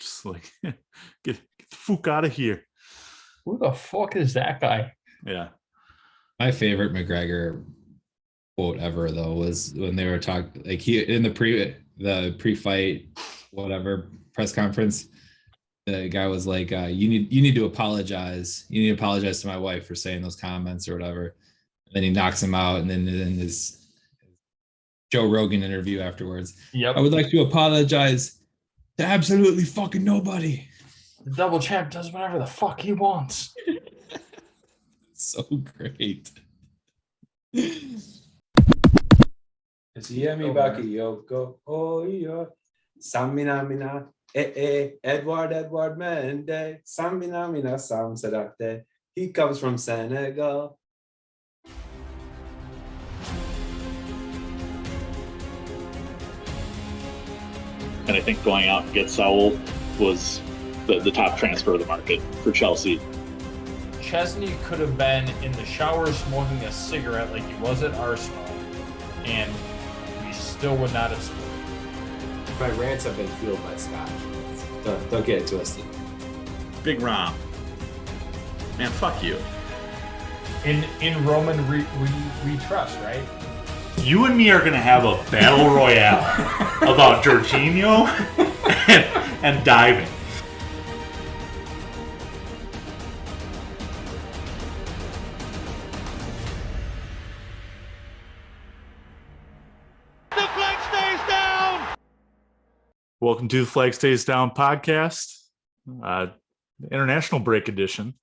Just like get the fuck out of here. Who the fuck is that guy? Yeah. My favorite McGregor quote ever though was when they were talking like he in the pre-fight whatever press conference. The guy was like, you need to apologize. You need to apologize to my wife for saying those comments or whatever. And then he knocks him out, and then in his Joe Rogan interview afterwards, Yep. I would like to apologize to absolutely fucking nobody. The double champ does whatever the fuck he wants. So great. Siemi bakiyoko oyo samina mina Edward Mende samina mina sam sadakte. He comes from Senegal. And I think going out and get Saul was the top transfer of the market for Chelsea. Chesney could have been in the shower smoking a cigarette like he was at Arsenal, and we still would not have scored. My rants have been fueled by Scotch. Don't get it twisted. Big Rom. Man, fuck you. In Roman we trust, right? You and me are gonna have a battle royale about Jorginho and diving. The flag stays down. Welcome to the Flag Stays Down podcast, international break edition.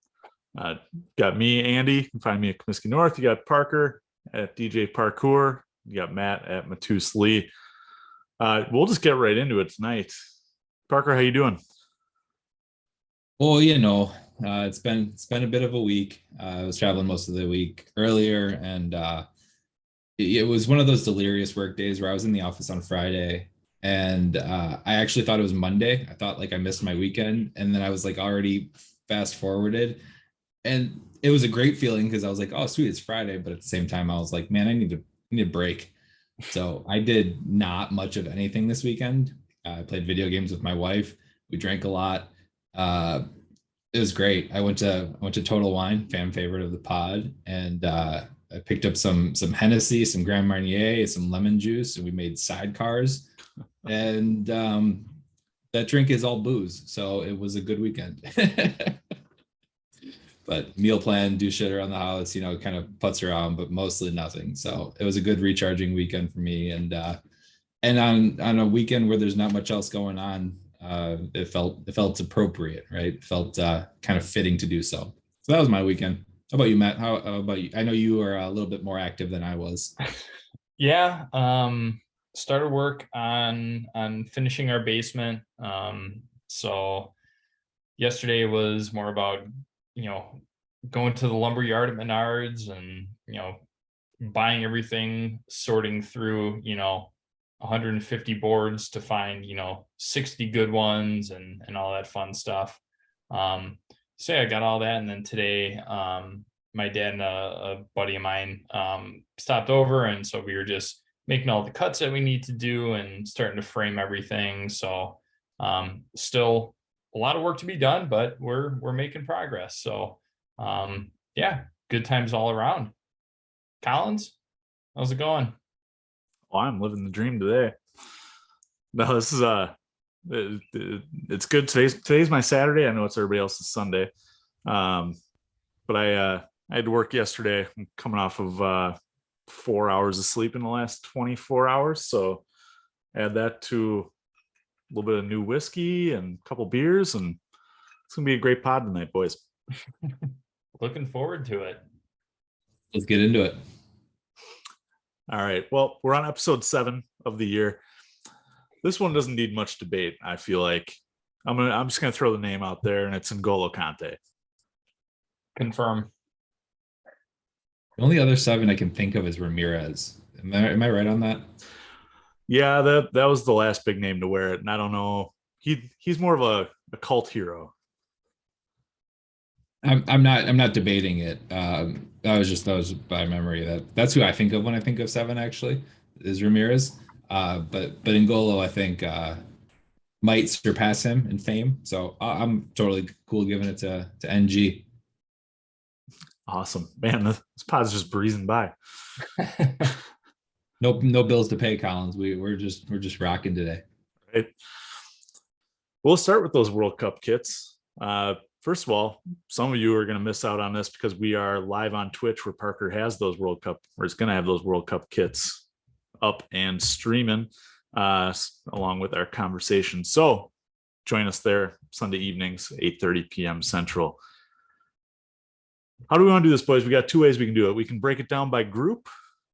Got me, Andy. You can find me at Comiskey North. You got Parker at DJ Parkour. You got Matt at Matus Lee. We'll just get right into it tonight. Parker, how you doing? Well, it's been a bit of a week. I was traveling most of the week earlier, and it was one of those delirious work days where I was in the office on Friday, and I actually thought it was Monday. I thought like I missed my weekend, and then I was like already fast forwarded, and it was a great feeling because I was like, oh sweet, it's Friday, but at the same time I was like, man, I need a break. So I did not much of anything this weekend. I played video games with my wife. We drank a lot. It was great. I went to Total Wine, fan favorite of the pod, and I picked up some Hennessy, some Grand Marnier, some lemon juice, and we made sidecars. And that drink is all booze, so it was a good weekend. But meal plan, do shit around the house, kind of putz around, but mostly nothing. So it was a good recharging weekend for me. And on a weekend where there's not much else going on, it felt appropriate, right? It felt kind of fitting to do so. So that was my weekend. How about you, Matt? How about you? I know you were a little bit more active than I was. Yeah. Started work on finishing our basement. So yesterday was more about going to the lumber yard at Menards and buying everything, sorting through 150 boards to find 60 good ones and all that fun stuff. So yeah, I got all that, and then today my dad and a buddy of mine stopped over, and so we were just making all the cuts that we need to do and starting to frame everything. So still a lot of work to be done, but we're making progress. So yeah, good times all around. Collins, how's it going? Oh, I'm living the dream today. No, this is it's good. Today's my Saturday. I know it's everybody else's Sunday. But I had to work yesterday. I'm coming off of 4 hours of sleep in the last 24 hours. So add that to a little bit of new whiskey and a couple beers, and it's gonna be a great pod tonight, boys. Looking forward to it. Let's get into it. All right. Well, we're on episode 7 of the year. This one doesn't need much debate. I feel like I'm just gonna throw the name out there, and it's N'Golo Kante. Confirm. The only other 7 I can think of is Ramirez. Am I right on that? Yeah, that was the last big name to wear it, and I don't know. He's more of a cult hero. I'm not debating it. That was by memory. That's who I think of when I think of 7. Actually, is Ramirez. But N'Golo, I think might surpass him in fame. So I'm totally cool giving it to NG. Awesome, man. This pod's just breezing by. No bills to pay, Collins. We're just rocking today. Right. We'll start with those World Cup kits. First of all, some of you are going to miss out on this because we are live on Twitch where Parker has those World Cup, or is going to have those World Cup kits up and streaming along with our conversation. So join us there Sunday evenings, 8:30 p.m. Central. How do we want to do this, boys? We got two ways we can do it. We can break it down by group,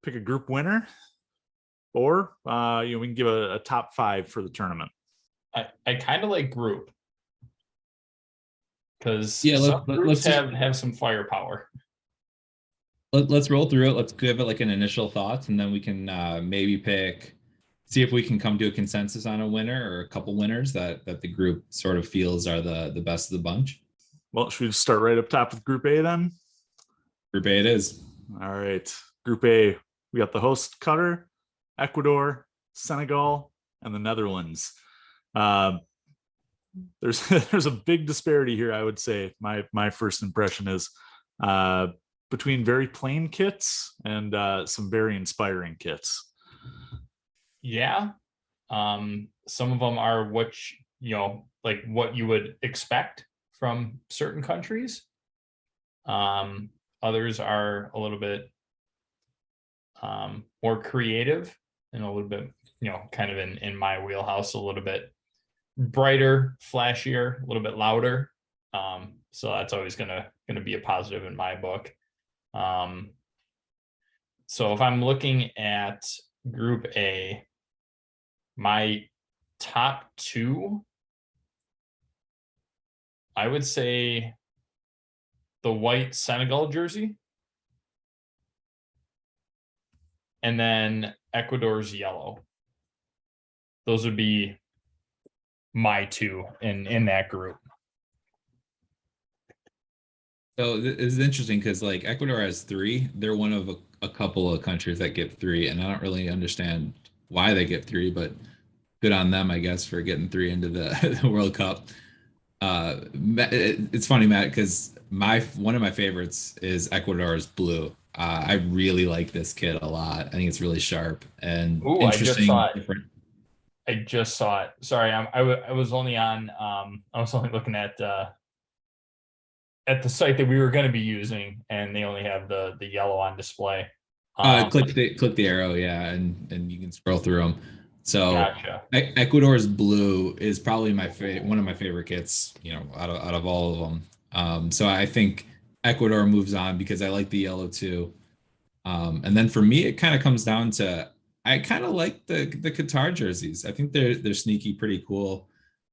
pick a group winner, or we can give a top 5 for the tournament. I kind of like group because some groups have some firepower. Let's roll through it. Let's give it like an initial thoughts, and then we can maybe see if we can come to a consensus on a winner or a couple winners that the group sort of feels are the best of the bunch. Well, should we just start right up top with Group A then? Group A it is. All right. Group A, we got the host Qatar, Ecuador, Senegal, and the Netherlands. There's a big disparity here, I would say. My first impression is between very plain kits and some very inspiring kits. Yeah. Some of them are what you would expect from certain countries. Others are a little bit more creative and a little bit, kind of in my wheelhouse, a little bit brighter, flashier, a little bit louder. So that's always gonna be a positive in my book. So if I'm looking at Group A, my top 2, I would say the white Senegal jersey, and then Ecuador's yellow. Those would be my 2 in that group. So it's interesting because like Ecuador has 3. They're one of a couple of countries that get 3, and I don't really understand why they get 3, but good on them, I guess, for getting 3 into the World Cup. It's funny, Matt, because one of my favorites is Ecuador's blue. I really like this kit a lot. I think it's really sharp and interesting. I just saw it. Sorry, I was only on. I was only looking at the site that we were going to be using, and they only have the yellow on display. Click the arrow, yeah, and you can scroll through them. So gotcha. Ecuador's blue is probably one of my favorite kits, out of all of them. So I think Ecuador moves on because I like the yellow too. And then for me, it kind of comes down to I kind of like the Qatar jerseys. I think they're sneaky, pretty cool.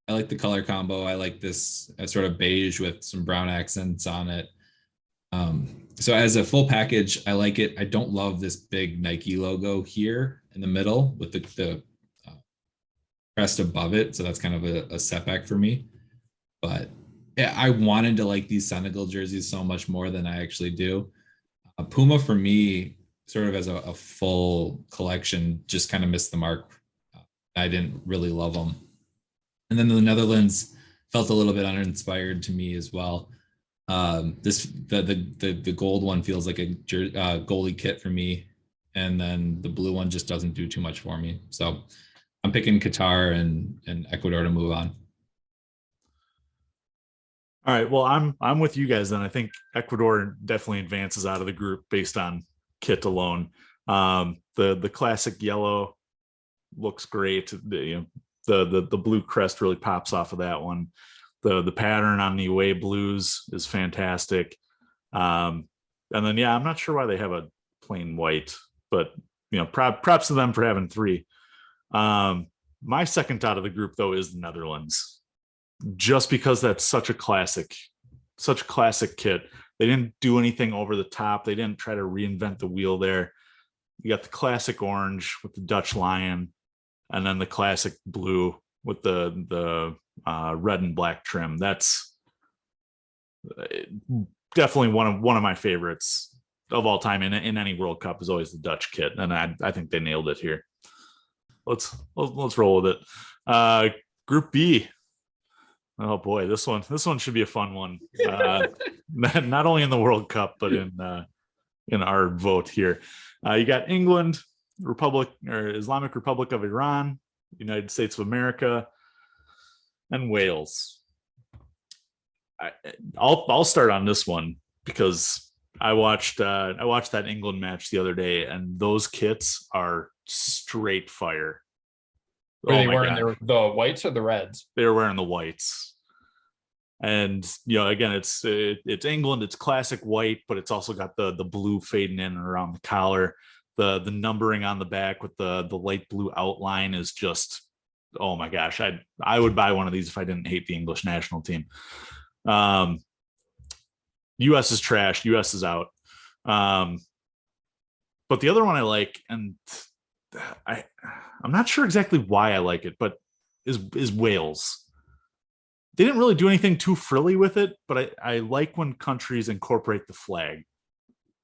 I like the color combo. I like this sort of beige with some brown accents on it. So as a full package, I like it. I don't love this big Nike logo here in the middle with the crest above it. So that's kind of a setback for me. But yeah, I wanted to like these Senegal jerseys so much more than I actually do. Puma for me, sort of as a full collection, just kind of missed the mark. I didn't really love them. And then the Netherlands felt a little bit uninspired to me as well. The gold one feels like a goalie kit for me, and then the blue one just doesn't do too much for me. So I'm picking Qatar and Ecuador to move on. All right. Well, I'm with you guys then. I think Ecuador definitely advances out of the group based on kit alone. The classic yellow looks great. The blue crest really pops off of that one. The pattern on the away blues is fantastic. And then I'm not sure why they have a plain white, but props to them for having 3. My second out of the group though is the Netherlands. Just because that's such a classic kit. They didn't do anything over the top. They didn't try to reinvent the wheel there. You got the classic orange with the Dutch lion, and then the classic blue with the red and black trim. That's definitely one of my favorites of all time in any World Cup is always the Dutch kit, and I think they nailed it here. Let's roll with it. Group B. Oh boy, this one should be a fun one. Not only in the World Cup, but in our vote here. You got England, Republic or Islamic Republic of Iran, United States of America, and Wales. I'll start on this one because I watched that England match the other day, and those kits are straight fire. Were they wearing the whites or the reds? They were wearing the whites. And again, it's England. It's classic white, but it's also got the blue fading in and around the collar. The numbering on the back with the light blue outline is just, oh my gosh! I would buy one of these if I didn't hate the English national team. U.S. is trash. U.S. is out. But the other one I like, and I'm not sure exactly why I like it, but is Wales. They didn't really do anything too frilly with it, but I like when countries incorporate the flag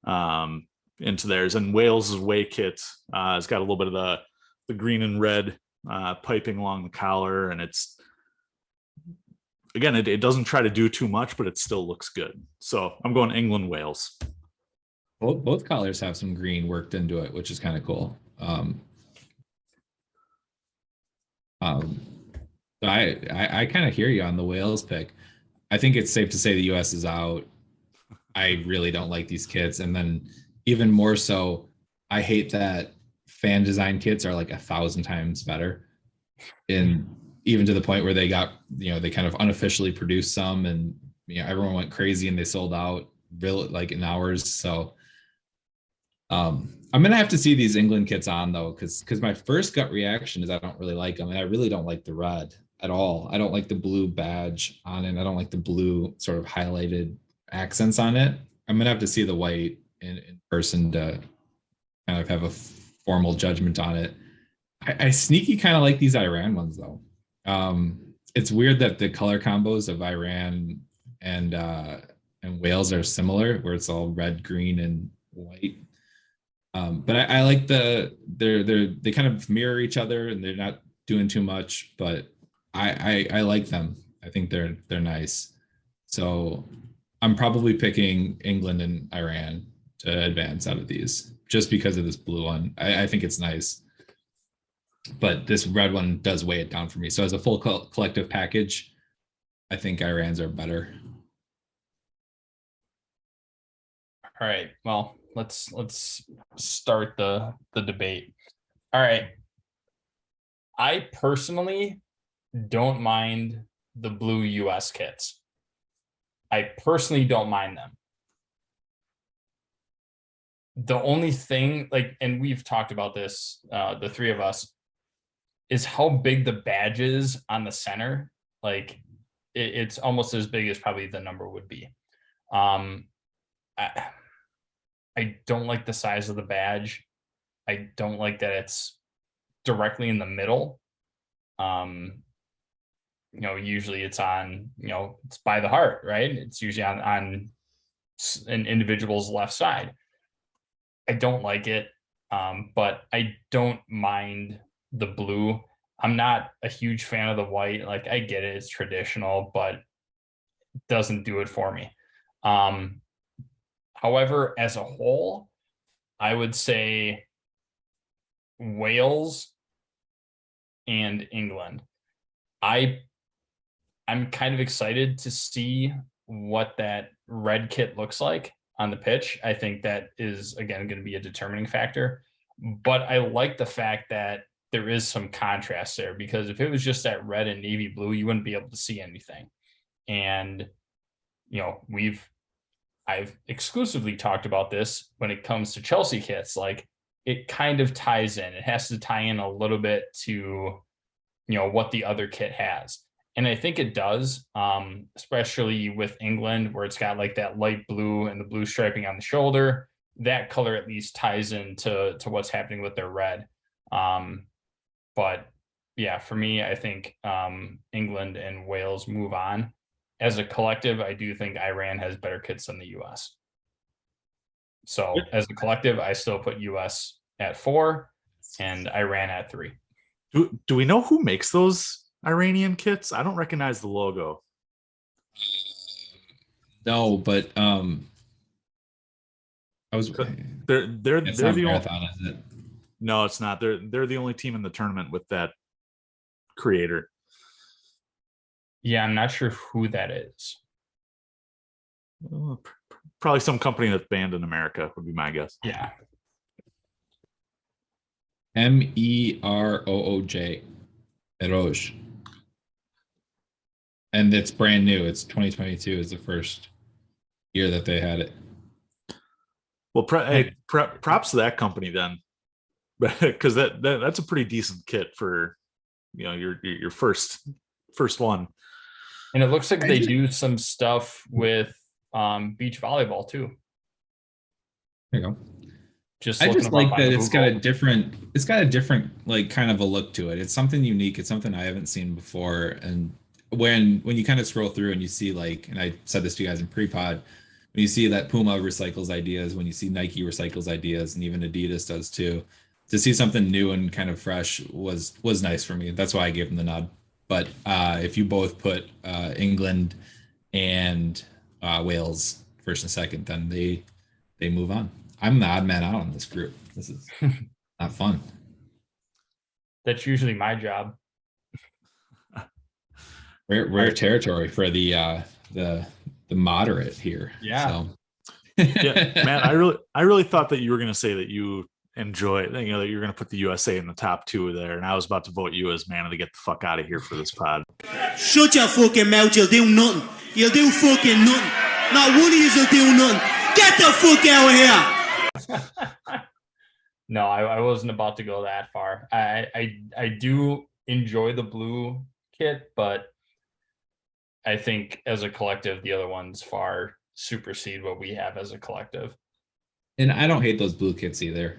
into theirs. And Wales' away kit has got a little bit of the green and red piping along the collar, and it's, again, it doesn't try to do too much, but it still looks good. So I'm going England, Wales. Both collars have some green worked into it, which is kind of cool. I kind of hear you on the Wales pick. I think it's safe to say the U.S. is out. I really don't like these kits, and then even more so, I hate that fan design kits are like 1,000 times better. And even to the point where they got, they kind of unofficially produced some, and everyone went crazy and they sold out really like in hours. So I'm gonna have to see these England kits on though, because my first gut reaction is I don't really like them, and I really don't like the red at all. I don't like the blue badge on it. I don't like the blue sort of highlighted accents on it. I'm gonna have to see the white in person to kind of have a formal judgment on it. I sneaky kind of like these Iran ones though. It's weird that the color combos of Iran and Wales are similar, where it's all red, green, and white. But I like they kind of mirror each other, and they're not doing too much, but I like them. I think they're nice. So I'm probably picking England and Iran to advance out of these just because of this blue one. I think it's nice, but this red one does weigh it down for me. So as a full collective package, I think Iran's are better. All right. Well, let's start the debate. All right. I personally don't mind the blue US kits. I personally don't mind them. The only thing, and we've talked about this, the three of us, is how big the badge is on the center. It's almost as big as probably the number would be. I don't like the size of the badge. I don't like that it's directly in the middle. Usually it's on, it's by the heart, right? It's usually on an individual's left side. I don't like it, but I don't mind the blue. I'm not a huge fan of the white. I get it, it's traditional, but it doesn't do it for me. However, as a whole, I would say Wales and England. I'm kind of excited to see what that red kit looks like on the pitch. I think that is, again, going to be a determining factor. But I like the fact that there is some contrast there, because if it was just that red and navy blue, you wouldn't be able to see anything. And, I've exclusively talked about this when it comes to Chelsea kits. It kind of ties in. It has to tie in a little bit to, what the other kit has. And I think it does, especially with England, where it's got that light blue and the blue striping on the shoulder. That color at least ties into what's happening with their red. But yeah, for me, I think England and Wales move on. As a collective, I do think Iran has better kits than the US. So as a collective, I still put US at 4 and Iran at 3. Do we know who makes those Iranian kits? I don't recognize the logo. No, but I was. They're It's they're not the only. marathon, is it? No, it's not. They're the only team in the tournament with that creator. Yeah, I'm not sure who that is. Probably some company that's banned in America would be my guess. Yeah. Merooj. Merooj. And it's brand new. It's 2022 is the first year that they had it. Well, props to that company then, because that's a pretty decent kit for your first one. And it looks like they do some stuff with beach volleyball too. There you go. Just I looking just them like up that on it's got a Google. different like kind of a look to it. It's something unique. It's something I haven't seen before. And when you kind of scroll through and you see like, and I said this to you guys in pre-pod, when you see that Puma recycles ideas, when you see Nike recycles ideas, and even Adidas does too, to see something new and kind of fresh was nice for me. That's why I gave them the nod. But if you both put England and Wales first and second, then they move on. I'm the odd man out in this group. This is not fun. That's usually my job. Rare territory for the moderate here. Yeah. So. Yeah, man, I really thought that you were going to say that you enjoy, that you're going to put the USA in the top 2 there, and I was about to vote you as man of the get the fuck out of here for this pod. Shut your fucking mouth, you'll do nothing. You'll do fucking nothing. Not one of you will do nothing. Get the fuck out of here. No, I wasn't about to go that far. I do enjoy the blue kit, but I think as a collective, the other ones far supersede what we have as a collective. And I don't hate those blue kits either.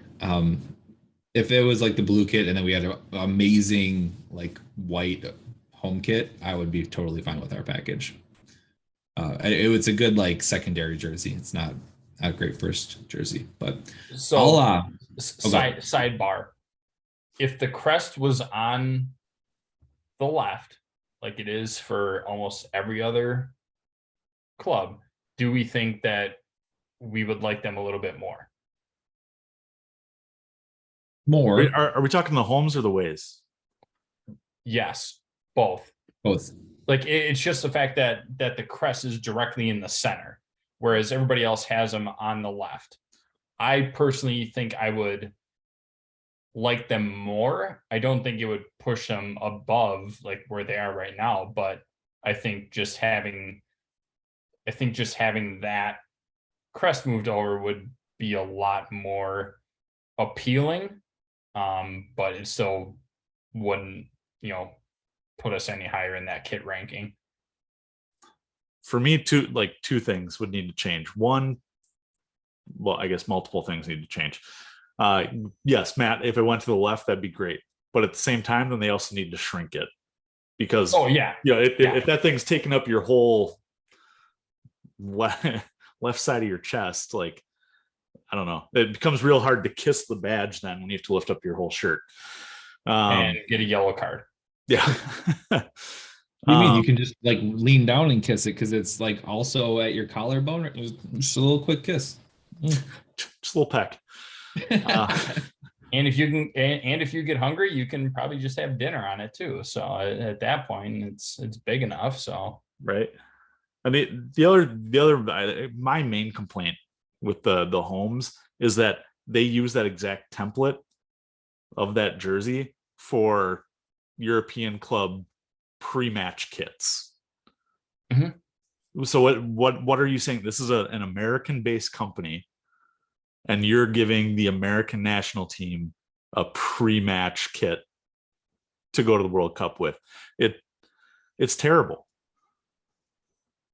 If it was like the blue kit and then we had an amazing like white home kit, I would be totally fine with our package. It's a good like secondary jersey. It's not a great first jersey, but so sidebar. If the crest was on the left, like it is for almost every other club, do we think that we would like them a little bit more? More. Are we talking the homes or the ways? Yes, both. Both. Like it's just the fact that the crest is directly in the center, whereas everybody else has them on the left. I personally think I would like them more. I don't think it would push them above like where they are right now, but I think just having that crest moved over would be a lot more appealing. But it still wouldn't, put us any higher in that kit ranking. For me, two things would need to change. One, well, I guess multiple things need to change. Yes, Matt, if it went to the left, that'd be great. But at the same time, then they also need to shrink it, because if that thing's taking up your whole left side of your chest, like, I don't know, it becomes real hard to kiss the badge then when you have to lift up your whole shirt Um, and get a yellow card. Yeah. You mean you can just like lean down and kiss it because it's like also at your collarbone? Just a little quick kiss. Just a little peck. And if you get hungry, you can probably just have dinner on it too. So at that point, it's big enough. So right. I mean, the other my main complaint with the homes is that they use that exact template of that jersey for European club pre-match kits. Mm-hmm. So what are you saying? This is an American-based company, and you're giving the American national team a pre-match kit to go to the World Cup with. It's terrible.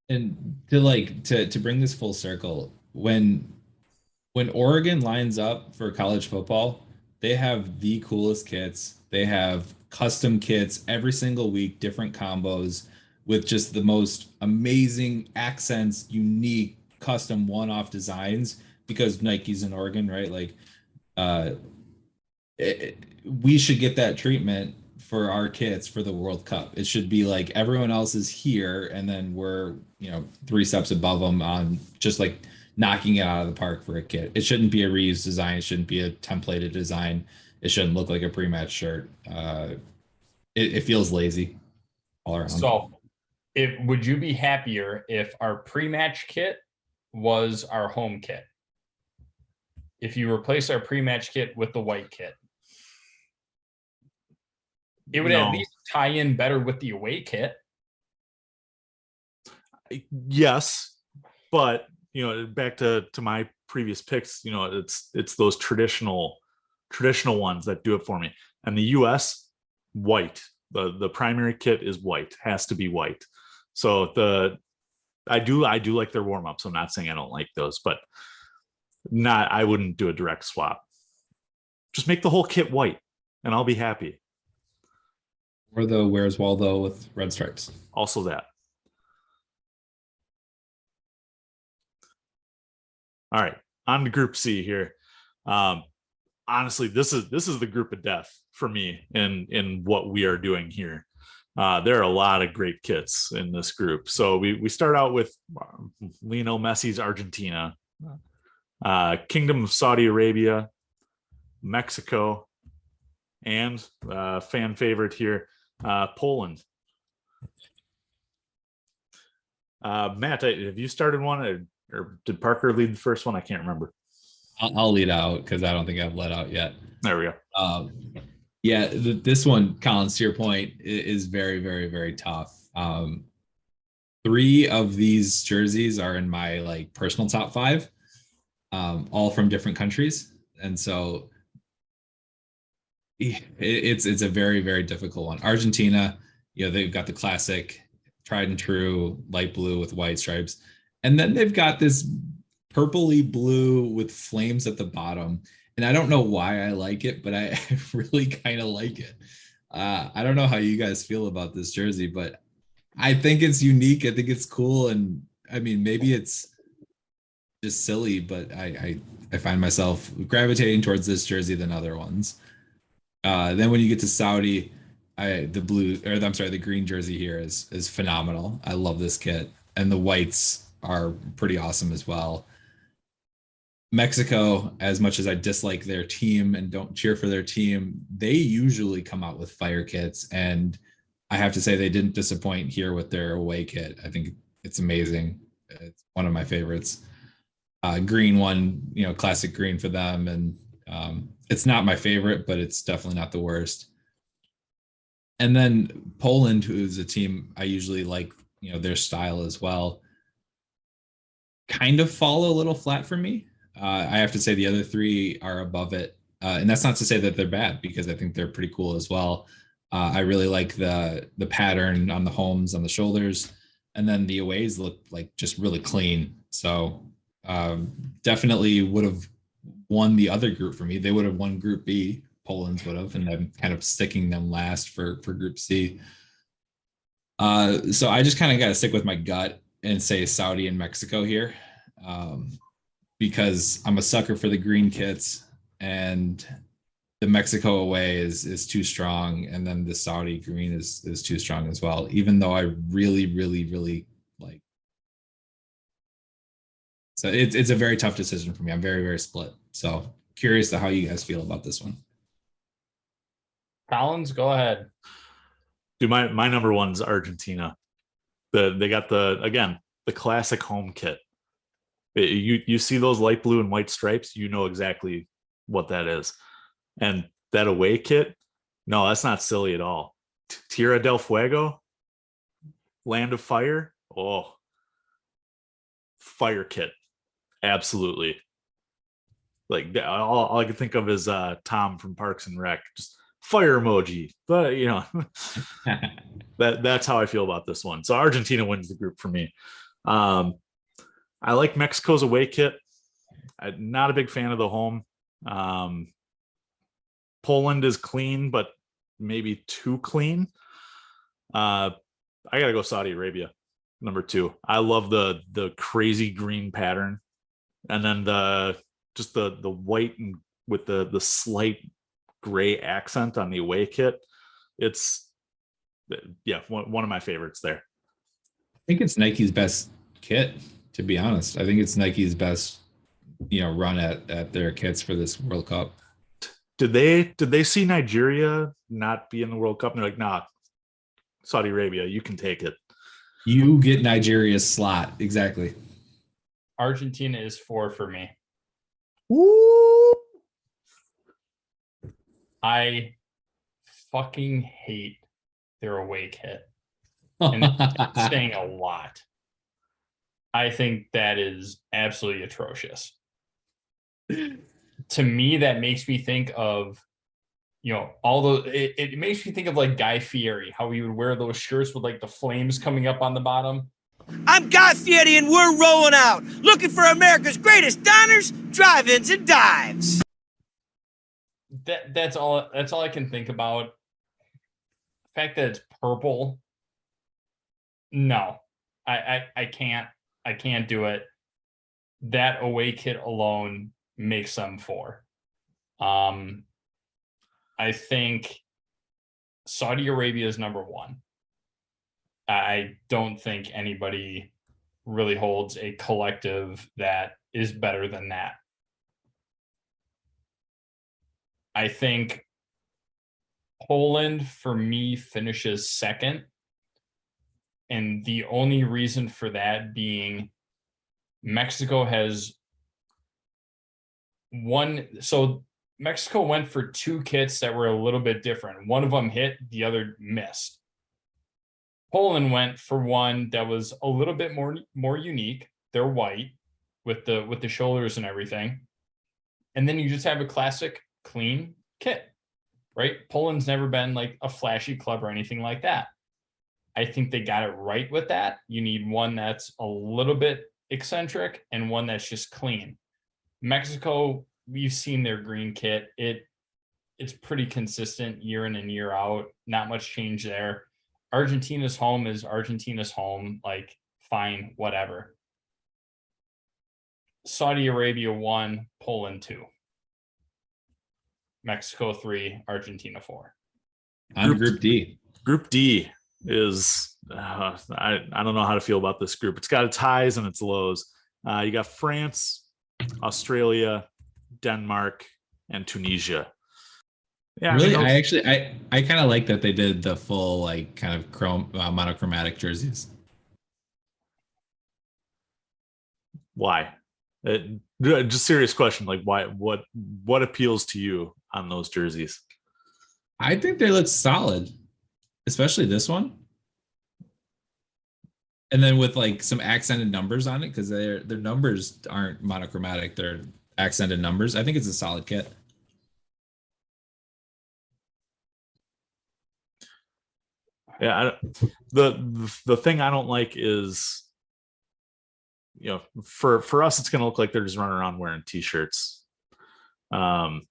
And to bring this full circle, when Oregon lines up for college football, they have the coolest kits. They have custom kits every single week, different combos with just the most amazing accents, unique, custom one-off designs, because Nike's in Oregon, right? Like, we should get that treatment for our kits for the World Cup. It should be like everyone else is here, and then we're 3 steps above them on just like knocking it out of the park for a kit. It shouldn't be a reused design. It shouldn't be a templated design. It shouldn't look like a pre-match shirt. It feels lazy all around. So, would you be happier if our pre-match kit was our home kit? If you replace our pre-match kit with the white kit, it would at least tie in better with the away kit. Yes, but back to my previous picks, it's those traditional ones that do it for me. And the US, white. The primary kit is white, has to be white. So I do like their warm-ups. I'm not saying I don't like those, but I wouldn't do a direct swap. Just make the whole kit white and I'll be happy. Or the Where's Waldo with red stripes. Also that. All right, on to Group C here. Honestly, this is the group of death for me in what we are doing here. There are a lot of great kits in this group. So we start out with Lionel Messi's Argentina, Kingdom of Saudi Arabia, Mexico, and fan favorite here, Poland. Matt, have you started one, or did Parker lead the first one? I can't remember. I'll lead out because I don't think I've let out yet. There we go. Yeah, this one, Collins, to your point, is very, very, very tough. 3 of these jerseys are in my like personal top 5, all from different countries, and so it's a very, very difficult one. Argentina, they've got the classic, tried and true light blue with white stripes, and then they've got this purpley blue with flames at the bottom. And I don't know why I like it, but I really kind of like it. I don't know how you guys feel about this jersey, but I think it's unique. I think it's cool. And I mean, maybe it's just silly, but I find myself gravitating towards this jersey than other ones. Then when you get to Saudi, the green jersey here is phenomenal. I love this kit. And the whites are pretty awesome as well. Mexico, as much as I dislike their team and don't cheer for their team, they usually come out with fire kits. And I have to say they didn't disappoint here with their away kit. I think it's amazing. It's one of my favorites. Green one, classic green for them. And it's not my favorite, but it's definitely not the worst. And then Poland, who's a team I usually like, their style as well, kind of fall a little flat for me. I have to say the other 3 are above it. And that's not to say that they're bad, because I think they're pretty cool as well. I really like the pattern on the homes, on the shoulders, and then the aways look like just really clean. So definitely would have won the other group for me. They would have won Group B, Poland's would have, and I'm kind of sticking them last for Group C. So I just kind of got to stick with my gut and say Saudi and Mexico here. Because I'm a sucker for the green kits, and the Mexico away is too strong, and then the Saudi green is too strong as well, even though I really, really, really like. So it's a very tough decision for me. I'm very, very split. So curious to how you guys feel about this one. Collins, go ahead. Dude, my number one's Argentina. They got the classic home kit. You see those light blue and white stripes, you know exactly what that is. And that away kit, no, that's not silly at all. Tierra del Fuego, Land of Fire, fire kit, absolutely. Like all I can think of is Tom from Parks and Rec, just fire emoji. But that's how I feel about this one. So Argentina wins the group for me. I like Mexico's away kit. I'm not a big fan of the home. Poland is clean, but maybe too clean. I gotta go Saudi Arabia, number 2. I love the crazy green pattern, and then the white and with the slight gray accent on the away kit. it's one of my favorites there. I think it's Nike's best kit, to be honest. I think it's Nike's best, run at their kits for this World Cup. Did they see Nigeria not be in the World Cup and they're like, nah, Saudi Arabia, you can take it. You get Nigeria's slot. Exactly. Argentina is 4 for me. Woo! I fucking hate their away kit. And that's saying a lot. I think that is absolutely atrocious. To me, that makes me think of, all those. It makes me think of like Guy Fieri, how he would wear those shirts with like the flames coming up on the bottom. I'm Guy Fieri and we're rolling out, looking for America's greatest diners, drive-ins, and dives. That's all I can think about. The fact that it's purple. No, I can't do it. That away kit alone makes them 4. I think Saudi Arabia is number 1. I don't think anybody really holds a collective that is better than that. I think Poland, for me, finishes 2nd. And the only reason for that being Mexico has one. So Mexico went for 2 kits that were a little bit different. One of them hit, the other missed. Poland went for one that was a little bit more unique. They're white with the shoulders and everything. And then you just have a classic clean kit, right? Poland's never been like a flashy club or anything like that. I think they got it right with that. You need one that's a little bit eccentric and one that's just clean. Mexico, we've seen their green kit. It's pretty consistent year in and year out. Not much change there. Argentina's home is Argentina's home. Like, fine, whatever. Saudi Arabia 1, Poland 2. Mexico 3, Argentina 4. On Group D. Group D is I don't know how to feel about this group. It's got its highs and its lows. You got France, Australia, Denmark, and Tunisia. Yeah, really, I kind of like that they did the full like kind of monochromatic jerseys. Why? Just serious question. Like, why? What appeals to you on those jerseys? I think they look solid, especially this one. And then with like some accented numbers on it, because their numbers aren't monochromatic; they're accented numbers. I think it's a solid kit. Yeah, the thing I don't like is, for us, it's going to look like they're just running around wearing t-shirts. And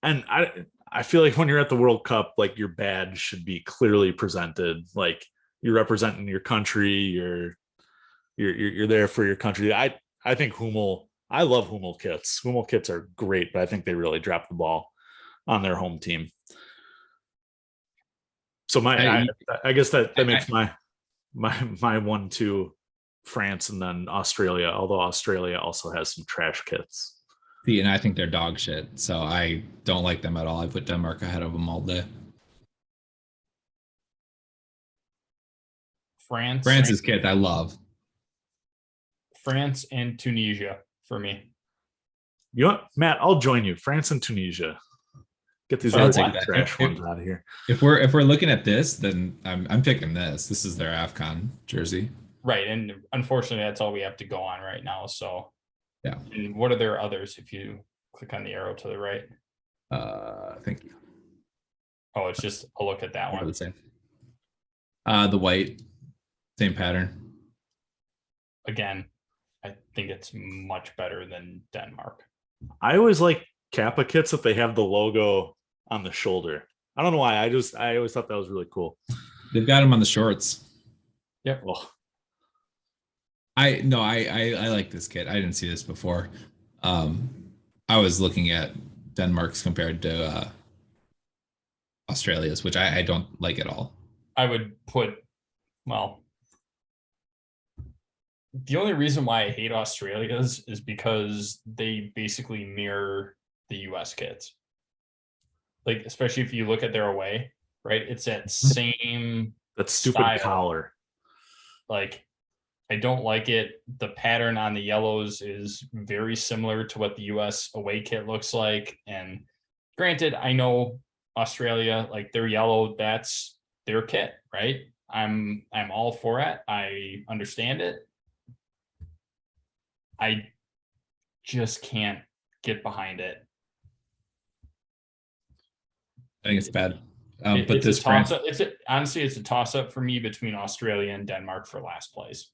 I feel like when you're at the World Cup, like your badge should be clearly presented. Like you're representing your country. You're there for your country. I think I love Hummel kits. Hummel kits are great, but I think they really dropped the ball on their home team. So I guess that makes my 1-2 France and then Australia, although Australia also has some trash kits. And I think they're dog shit, so I don't like them at all. I put Denmark ahead of them all day. France's kit I love. France and Tunisia for me. You know what, Matt? I'll join you. France and Tunisia. Get these trash ones out of here. If we're looking at this, then I'm picking this. This is their AFCON jersey. Right, and unfortunately, that's all we have to go on right now. So, yeah. And what are their others? If you click on the arrow to the right, thank you. Oh, it's just a look at that one. The same. The white, same pattern. Again, I think it's much better than Denmark. I always like Kappa kits that they have the logo on the shoulder. I don't know why. I always thought that was really cool. They've got them on the shorts. Yep. Oh. I like this kit. I didn't see this before. I was looking at Denmark's compared to Australia's, which I don't like at all. I would put, well, the only reason why I hate Australia's is because they basically mirror the US kits. Like, especially if you look at their away, right? It's that same That stupid style. collar. Like, I don't like it. The pattern on the yellows is very similar to what the US away kit looks like. And granted, I know Australia, like their yellow, that's their kit, right? I'm all for it. I understand it. I just can't get behind it. I think it's bad. But It's this a France, toss-up. Honestly, it's a toss-up for me between Australia and Denmark for last place.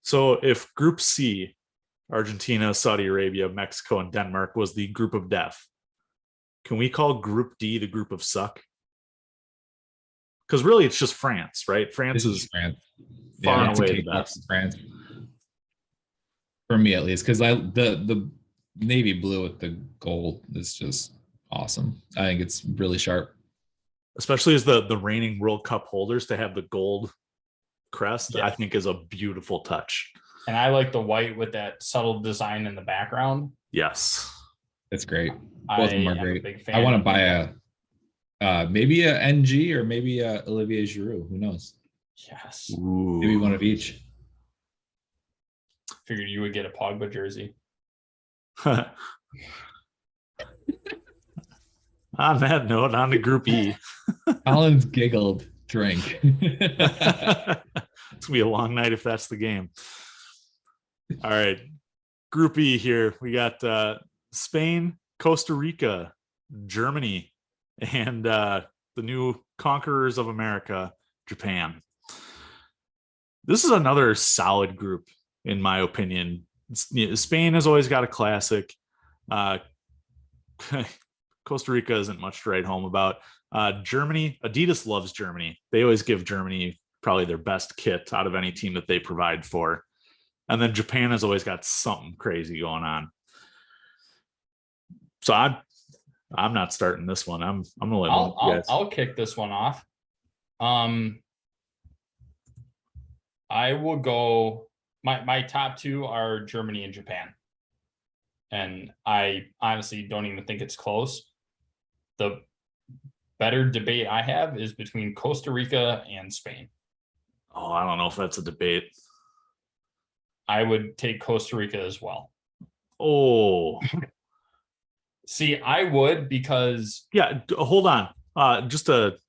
So if Group C, Argentina, Saudi Arabia, Mexico, and Denmark was the group of death, can we call Group D the group of suck? Because really, it's just France, right? France is France. far and it's a away the cakewalk best. for France. For me, at least, because the navy blue with the gold is just awesome. I think it's really sharp. Especially as the reigning World Cup holders, to have the gold crest, Yeah. I think is a beautiful touch. And I like the white with that subtle design in the background. Yes. It's great. I Both of them are am a great. big fan. I want to buy maybe a NG or maybe a Olivier Giroud. Who knows? Yes. Ooh. Maybe one of each. Figured you would get a Pogba jersey. On that note, on to Group E. Collins giggled. Drink. It's gonna be a long night if that's the game. All right, Group E here. We got Spain, Costa Rica, Germany, and the new conquerors of America, Japan. This is another solid group, in my opinion. Spain has always got a classic. Costa Rica isn't much to write home about. Germany, Adidas loves Germany. They always give Germany probably their best kit out of any team that they provide for. And then Japan has always got something crazy going on. So I'm not starting this one. I'm gonna let you guys. I'll kick this one off. I will go. My top two are Germany and Japan, and I honestly don't even think it's close. The better debate I have is between Costa Rica and Spain. Oh, I don't know if that's a debate. I would take Costa Rica as well. Oh, see, I would, because yeah. Hold on. Just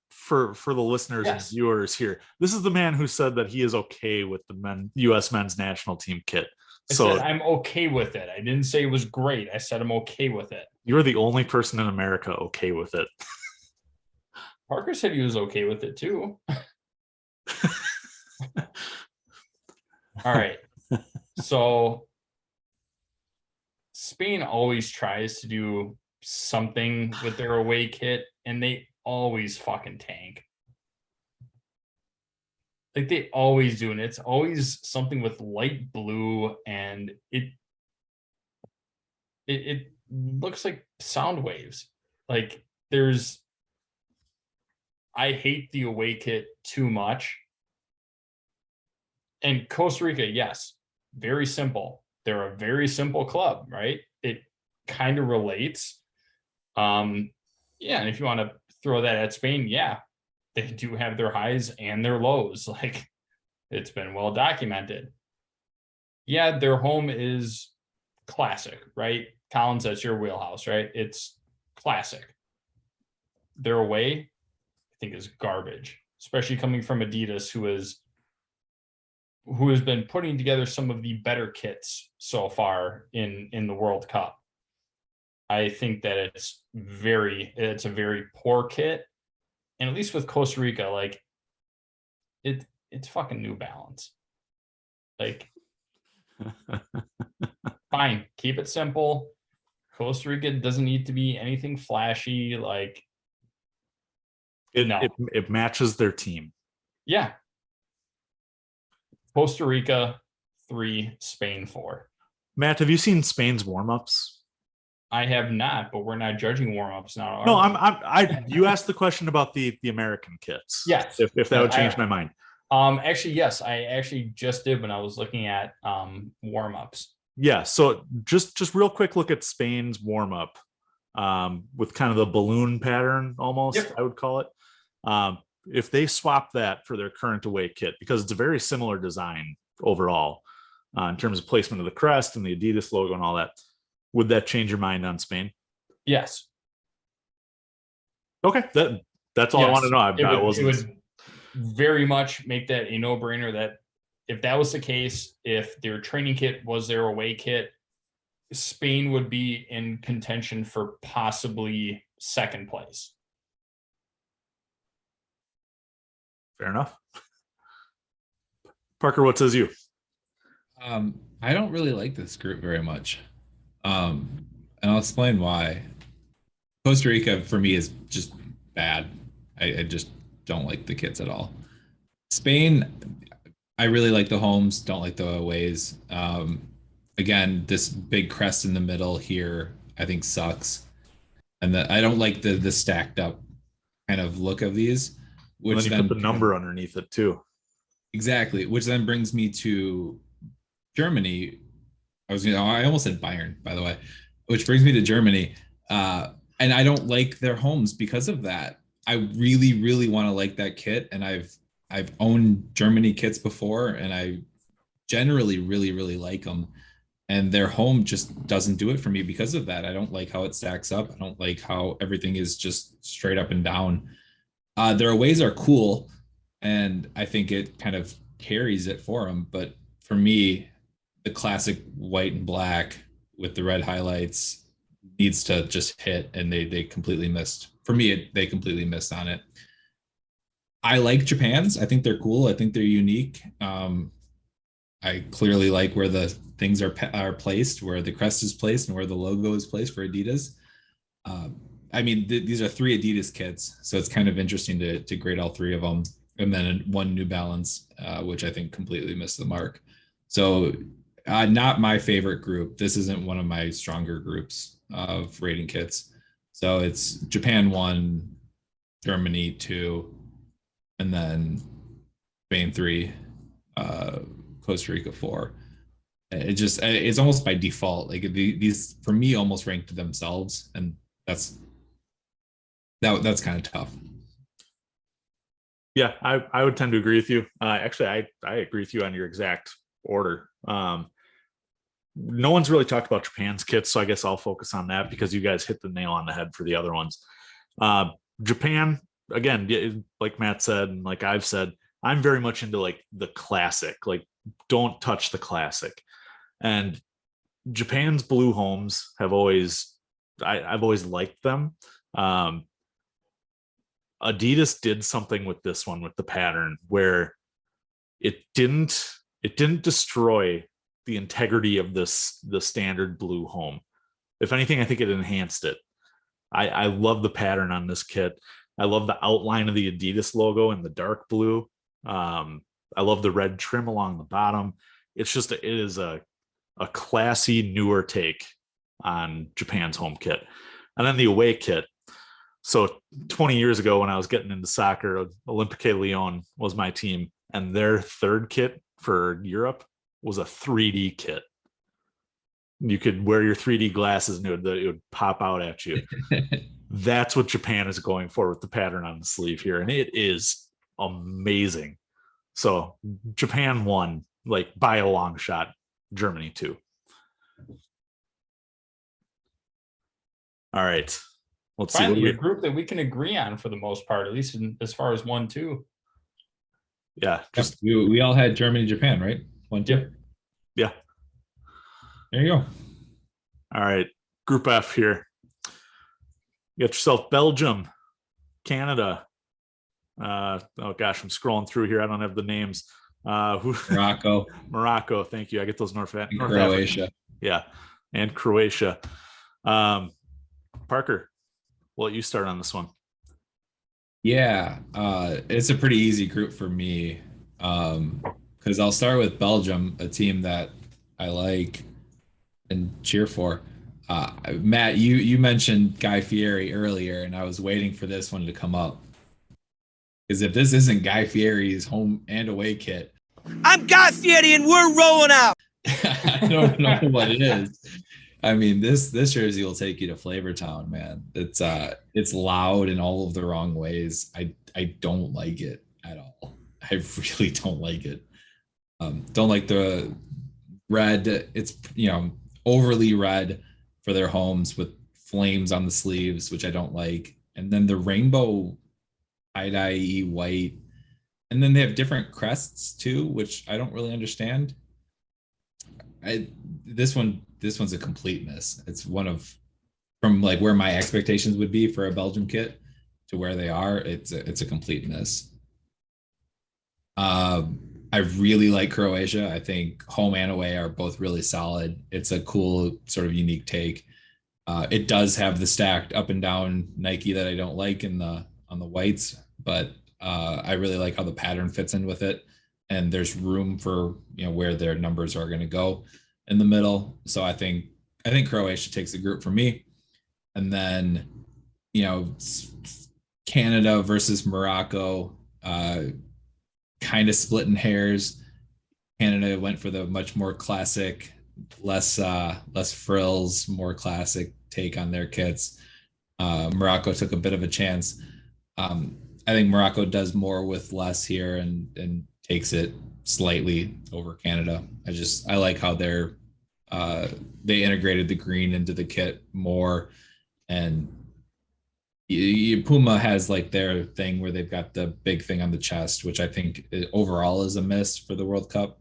for the listeners and viewers here, this is the man who said that he is okay with the U.S. men's national team kit. So I said I'm okay with it. I didn't say it was great. I said I'm okay with it. You're the only person in America okay with it. Parker said he was okay with it too. All right. So Spain always tries to do something with their away kit, and they always fucking tank. Like they always do, and it's always something with light blue, and it looks like sound waves. Like I hate the away kit too much. And Costa Rica, yes, very simple. They're a very simple club, right? It kind of relates. And if you want to throw that at Spain, yeah, they do have their highs and their lows. Like, it's been well documented. Yeah, their home is classic, right? Collins, that's your wheelhouse, right? It's classic. Their away, I think, is garbage, especially coming from Adidas, who has been putting together some of the better kits so far in the World Cup. I think that it's a very poor kit. And at least with Costa Rica, like it's fucking New Balance. Like, fine, keep it simple. Costa Rica doesn't need to be anything flashy. Like, it matches their team. Yeah. Costa Rica 3, Spain 4. Matt, have you seen Spain's warm-ups? I have not, but we're not judging warm-ups now. No, you asked the question about the American kits. Yes. If that would change my mind. Actually, yes, I actually just did when I was looking at warm-ups. Yeah. So just real quick look at Spain's warm-up with kind of the balloon pattern almost, Yep. I would call it. If they swap that for their current away kit, because it's a very similar design overall in terms of placement of the crest and the Adidas logo and all that, would that change your mind on Spain? Yes. Okay, that's all I want to know. It would very much make that a no-brainer that if that was the case, if their training kit was their away kit, Spain would be in contention for possibly second place. Fair enough. Parker, what says you? I don't really like this group very much. And I'll explain why. Costa Rica for me is just bad. I just don't like the kits at all. Spain, I really like the homes, don't like the aways. Again, this big crest in the middle here, I think sucks. And I don't like the stacked up kind of look of these. Which then you put the number underneath it too. Exactly, which then brings me to Germany. I almost said Bayern, by the way, which brings me to Germany. And I don't like their homes because of that. I really, really want to like that kit. And I've owned Germany kits before, and I generally really, really like them. And their home just doesn't do it for me because of that. I don't like how it stacks up. I don't like how everything is just straight up and down. Their aways are cool, and I think it kind of carries it for them. But for me, the classic white and black with the red highlights needs to just hit, and they completely missed. For me, they completely missed on it. I like Japan's. I think they're cool. I think they're unique. I clearly like where the things are placed, where the crest is placed, and where the logo is placed for Adidas. I mean, these are 3 Adidas kits, so it's kind of interesting to grade all 3 of them. And then 1 New Balance, which I think completely missed the mark. So not my favorite group. This isn't one of my stronger groups of rating kits. So it's Japan 1, Germany 2, and then Spain 3, Costa Rica 4. It's almost by default. Like these for me almost ranked themselves, and that's kind of tough. Yeah, I would tend to agree with you. Actually, I agree with you on your exact order. No one's really talked about Japan's kits, so I guess I'll focus on that because you guys hit the nail on the head for the other ones. Japan, again, like Matt said, and like I've said, I'm very much into like the classic, like don't touch the classic. And Japan's blue homes have I've always liked them. Adidas did something with this one with the pattern where it didn't destroy the integrity of the standard blue home. If anything, I think it enhanced it. I love the pattern on this kit. I love the outline of the Adidas logo in the dark blue. I love the red trim along the bottom. It's just it is a classy, newer take on Japan's home kit. And then the away kit. So 20 years ago when I was getting into soccer, Olympique Lyon was my team, and their third kit for Europe was a 3D kit. You could wear your 3D glasses and it would pop out at you. That's what Japan is going for with the pattern on the sleeve here, and it is amazing. So Japan won, like by a long shot. Germany 2. All right. Let's Finally, see. a group that we can agree on for the most part, at least as far as 1, 2. Yeah, just we all had Germany, Japan, right? 1, 2. Yeah. There you go. All right. Group F here. You got yourself Belgium, Canada. Oh gosh, I'm scrolling through here. I don't have the names. Morocco. Morocco. Thank you. I get those North Croatia. African. Yeah, and Croatia. Parker, we'll let you start on this one. Yeah, it's a pretty easy group for me because I'll start with Belgium, a team that I like and cheer for. Matt, you mentioned Guy Fieri earlier, and I was waiting for this one to come up. Because if this isn't Guy Fieri's home and away kit, I'm Guy Fieri and we're rolling out. I don't know what it is. I mean, this jersey will take you to Flavortown, man. It's loud in all of the wrong ways. I don't like it at all. I really don't like it. Don't like the red. It's overly red for their homes with flames on the sleeves, which I don't like. And then the rainbow tie-dye white. And then they have different crests too, which I don't really understand. This one's a complete miss. It's one of from like where my expectations would be for a Belgium kit to where they are. It's a complete miss. I really like Croatia. I think home and away are both really solid. It's a cool sort of unique take. It does have the stacked up and down Nike that I don't like on the whites, but I really like how the pattern fits in with it. And there's room for where their numbers are going to go in the middle. So I think Croatia takes the group for me. And then Canada versus Morocco, kind of splitting hairs. Canada went for the much more classic, less frills, more classic take on their kits. Morocco took a bit of a chance. I think Morocco does more with less here and takes it slightly over Canada. I like how they integrated the green into the kit more, and Puma has like their thing where they've got the big thing on the chest, which I think overall is a miss for the World Cup.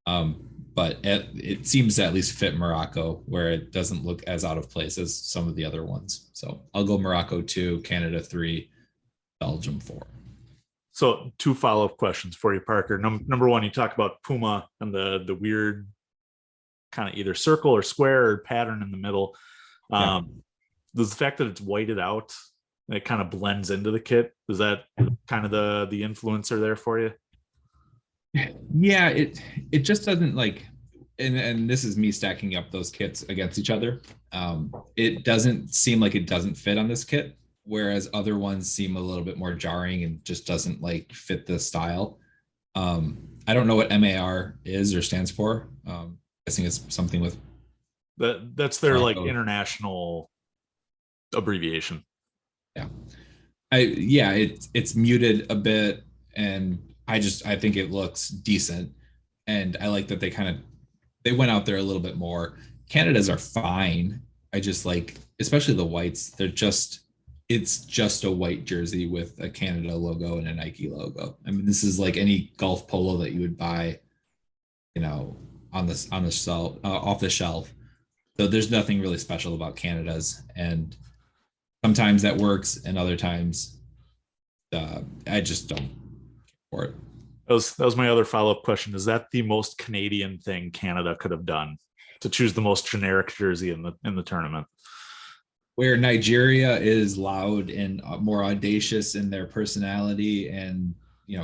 But it seems to at least fit Morocco, where it doesn't look as out of place as some of the other ones. So I'll go Morocco 2, Canada 3, Belgium 4. So 2 follow-up questions for you, Parker. Number one, you talk about Puma and the weird kind of either circle or square or pattern in the middle. Does the fact that it's whited out, it kind of blends into the kit, is that kind of the influencer there for you? Yeah, it just doesn't like, and this is me stacking up those kits against each other. It doesn't seem like it doesn't fit on this kit, whereas other ones seem a little bit more jarring and just doesn't like fit the style. I don't know what MAR is or stands for. I think it's something with that's their like international abbreviation. It's muted a bit, and I think it looks decent, and I like that they went out there a little bit more. Canada's are fine. I just like, especially the whites, it's just a white jersey with a Canada logo and a Nike logo. I mean, this is like any golf polo that you would buy, on the shelf, off the shelf. So there's nothing really special about Canada's, and sometimes that works, and other times I just don't care for it. That was my other follow-up question. Is that the most Canadian thing Canada could have done, to choose the most generic jersey in the tournament? Where Nigeria is loud and more audacious in their personality and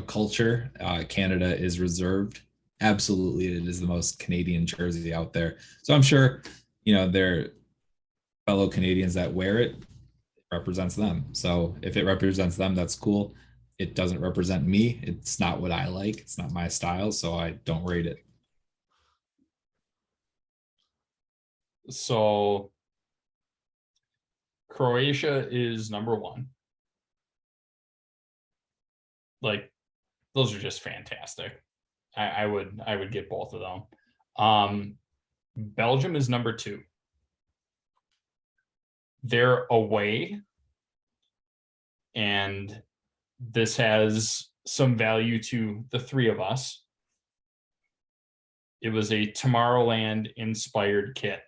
culture, Canada is reserved. Absolutely, it is the most Canadian jersey out there. So I'm sure their fellow Canadians that wear it represents them. So if it represents them, that's cool. It doesn't represent me. It's not what I like. It's not my style, so I don't rate it. So Croatia is number 1. Like, those are just fantastic. I would get both of them. Belgium is number 2. They're away, and this has some value to the 3 of us. It was a Tomorrowland inspired kit.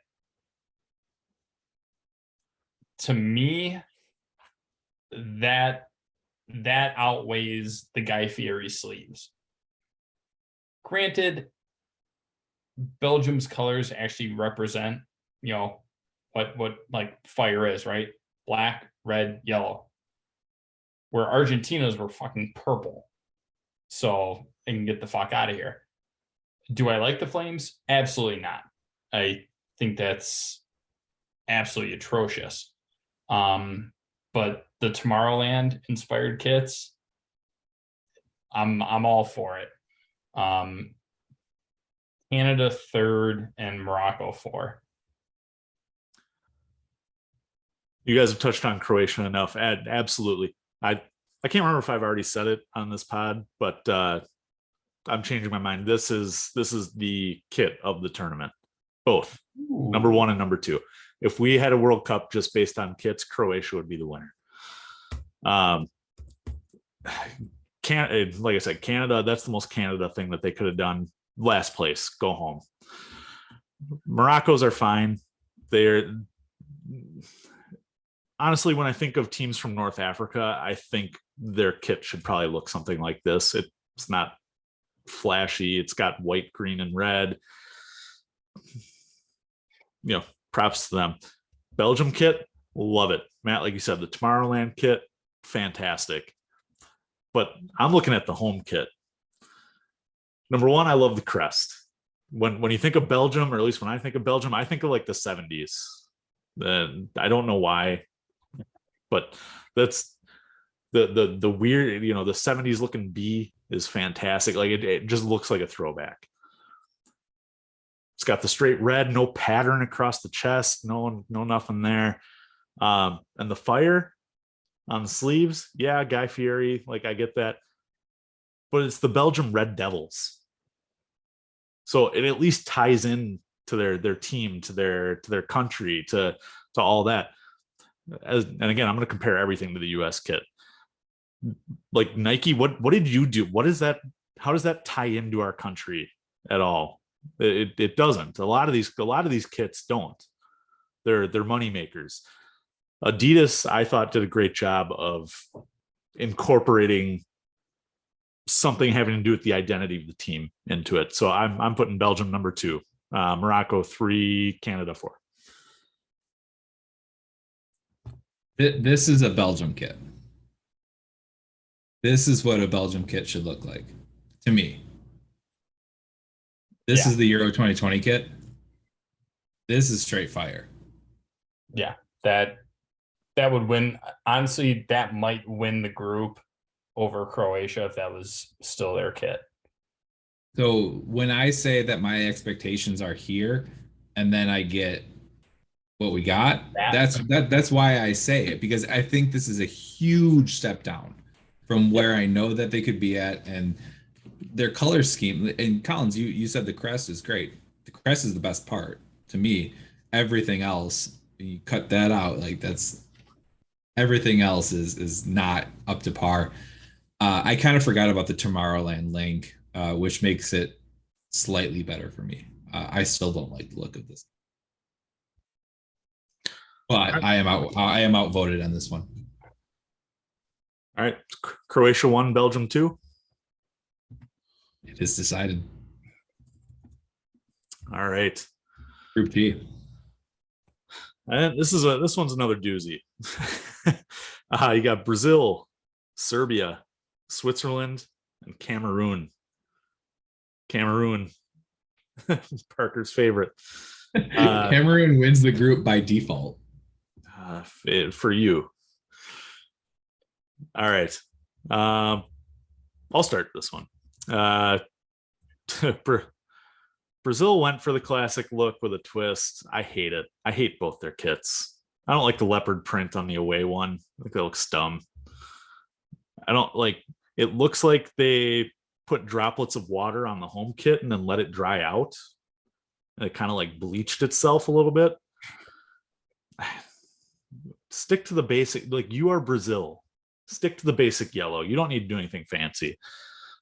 To me, that outweighs the Guy Fieri sleeves. Granted, Belgium's colors actually represent, what like fire is, right? Black, red, yellow. Where Argentina's were fucking purple. So I can get the fuck out of here. Do I like the flames? Absolutely not. I think that's absolutely atrocious. But the Tomorrowland inspired kits, I'm all for it. Canada 3rd and Morocco 4. You guys have touched on Croatia enough. Absolutely. I can't remember if I've already said it on this pod, but I'm changing my mind. This is the kit of the tournament. Both. Ooh. Number 1 and number 2. If we had a World Cup just based on kits, Croatia would be the winner. Like I said, Canada, that's the most Canada thing that they could have done. Last place, go home. Morocco's are fine. They're honestly, when I think of teams from North Africa, I think their kit should probably look something like this. It's not flashy. It's got white, green, and red. Props to them. Belgium kit, love it. Matt, like you said, the Tomorrowland kit, fantastic. But I'm looking at the home kit. Number 1, I love the crest. When you think of Belgium, or at least when I think of Belgium, I think of like the 70s. I don't know why, but that's the weird, the 70s looking B is fantastic. Like it just looks like a throwback. It's got the straight red, no pattern across the chest, no nothing there. And the fire on the sleeves, yeah, Guy Fieri, like I get that. But it's the Belgium Red Devils. So it at least ties in to their team, to their country, to all that. And again, I'm going to compare everything to the US kit. Like Nike, what did you do? What is that? How does that tie into our country at all? It doesn't. A lot of these kits don't. They're money makers. Adidas, I thought, did a great job of incorporating something having to do with the identity of the team into it. So I'm putting Belgium number 2, Morocco 3, Canada 4. This is a Belgium kit. This is what a Belgium kit should look like to me. This is the Euro 2020 kit. This is straight fire. Yeah, that would win. Honestly, that might win the group over Croatia if that was still their kit. So when I say that my expectations are here and then I get what we got, that's why I say it, because I think this is a huge step down from where I know that they could be at. And their color scheme, and Collins, you said the crest is great. The crest is the best part to me. Everything else, you cut that out, like that's everything else is not up to par. I kind of forgot about the Tomorrowland link, which makes it slightly better for me. I still don't like the look of this, but I am outvoted on this one. All right, Croatia 1, Belgium 2. It is decided. All right, Group G. And this one's another doozy. You got Brazil, Serbia, Switzerland, and Cameroon. Parker's favorite. Cameroon wins the group by default. For you. All right. I'll start this one. Brazil went for the classic look with a twist. I hate it. I hate both their kits. I don't like the leopard print on the away one. I think that looks dumb. I don't like it. Looks like they put droplets of water on the home kit and then let it dry out. And it kind of like bleached itself a little bit. Stick to the basic, like you are Brazil. Stick to the basic yellow. You don't need to do anything fancy.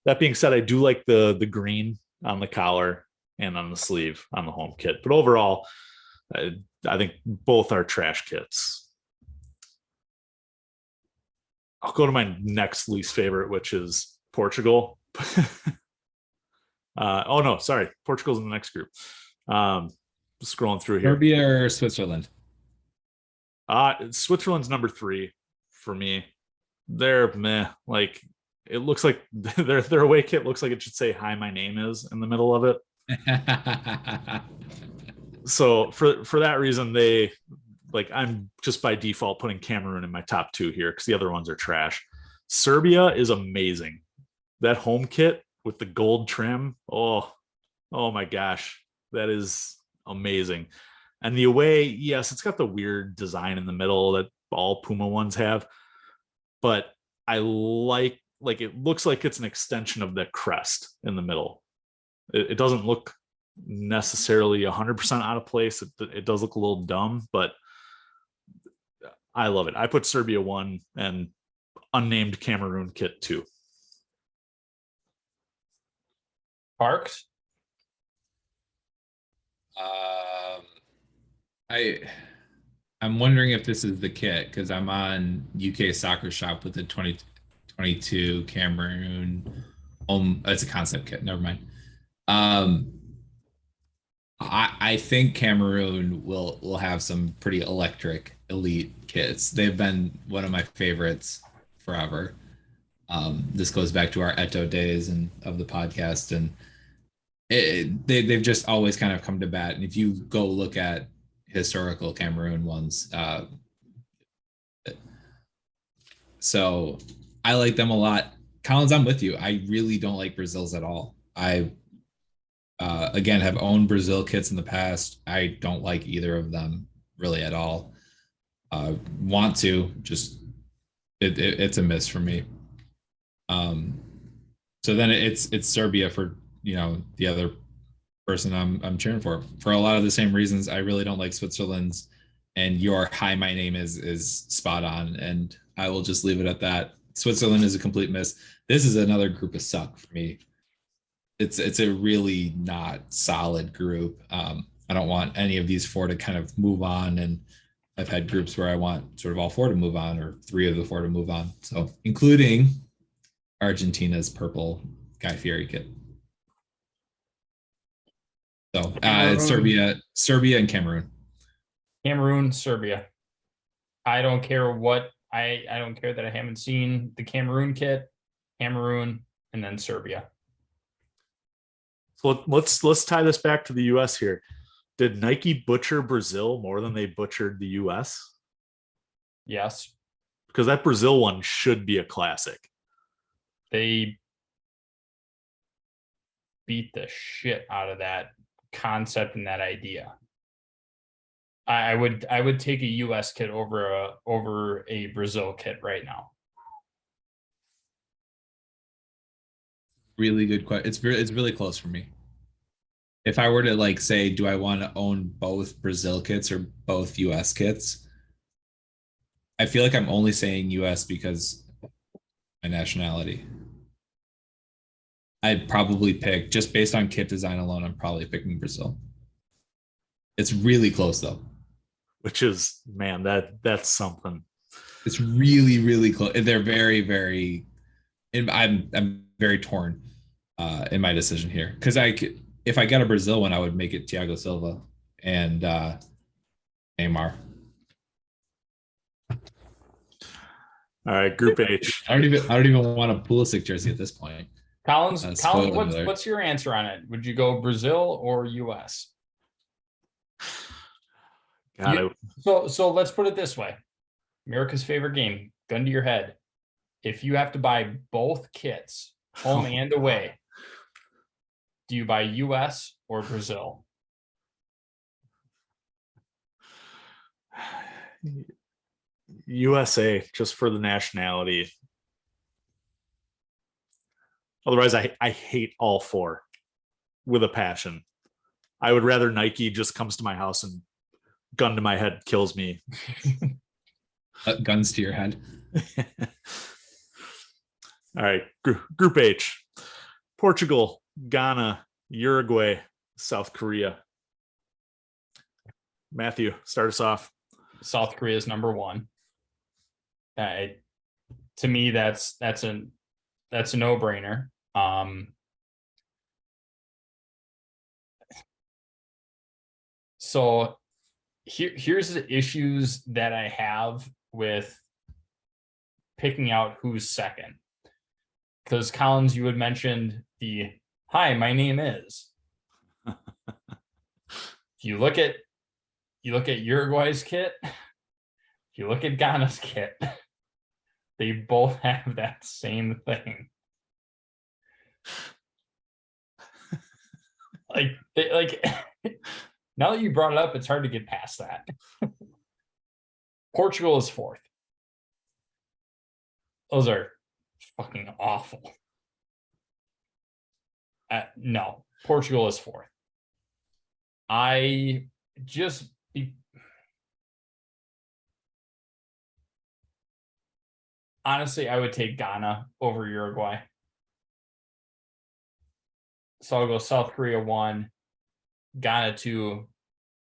That being said, I do like the green on the collar and on the sleeve on the home kit. But overall, I think both are trash kits. I'll go to my next least favorite, which is Portugal. Oh no, sorry. Portugal's in the next group. Scrolling through here. Serbia or Switzerland? Switzerland's number 3 for me. They're meh. Like it looks like their away kit looks like it should say "Hi, my name is" in the middle of it. So for that reason, like I'm just by default putting Cameroon in my top 2 here because the other ones are trash. Serbia is amazing. That home kit with the gold trim, oh my gosh, that is amazing. And the away, yes, it's got the weird design in the middle that all Puma ones have, but I like it looks like it's an extension of the crest in the middle. It doesn't look necessarily 100% out of place. It does look a little dumb, but I love it. I put Serbia 1 and unnamed Cameroon kit 2. Parks. I'm wondering if this is the kit because I'm on UK Soccer Shop with the 2022 Cameroon. It's a concept kit. Never mind. I think Cameroon will have some pretty electric elite kits. They've been one of my favorites forever. This goes back to our Eto days and of the podcast, and they've just always kind of come to bat. And if you go look at historical Cameroon ones, so I like them a lot. Collins, I'm with you. I really don't like Brazil's at all. I again have owned Brazil kits in the past. I don't like either of them really at all. Want to just it's a miss for me. So then it's Serbia for the other person I'm cheering for a lot of the same reasons. I really don't like Switzerland's, and your hi my name is spot on, and I will just leave it at that. Switzerland is a complete miss. This is another group of suck for me. It's a really not solid group. I don't want any of these 4 to kind of move on, and I've had groups where I want sort of all 4 to move on, or 3 of the 4 to move on. So including Argentina's purple Guy Fieri kit. So it's Serbia and Cameroon. Cameroon, Serbia. I don't care what I don't care that I haven't seen the Cameroon kit. Cameroon and then Serbia. So let's tie this back to the US here. Did Nike butcher Brazil more than they butchered the US? Yes. Because that Brazil one should be a classic. They beat the shit out of that concept and that idea. I would take a US kit over a Brazil kit right now. Really good question. It's really close for me. If I were to say, do I want to own both Brazil kits or both US kits? I feel like I'm only saying US because my nationality. I'd probably pick, just based on kit design alone, I'm probably picking Brazil. It's really close though. Which is, man, that's something. It's really, really close. They're very, very, I'm very torn in my decision here. Because if I get a Brazil one, I would make it Thiago Silva and Neymar. All right, Group H. I don't even want a Pulisic jersey at this point. Collins, what's your answer on it? Would you go Brazil or US? So let's put it this way. America's favorite game, gun to your head. If you have to buy both kits, home and away, do you buy US or Brazil? USA, just for the nationality. Otherwise, I hate all 4 with a passion. I would rather Nike just comes to my house and gun to my head kills me. Guns to your head. All right, Group H. Portugal, Ghana, Uruguay, South Korea. Matthew, start us off. South Korea is number 1. To me, that's a no-brainer. So here's the issues that I have with picking out who's second. Because Collins, you had mentioned the hi, my name is. If you look at you look at Uruguay's kit, you look at Ghana's kit, they both have that same thing. Like now that you brought it up, it's hard to get past that. Portugal is fourth. Those are fucking awful. No, Portugal is fourth. I just honestly, I would take Ghana over Uruguay. So I'll go South Korea 1, Ghana 2,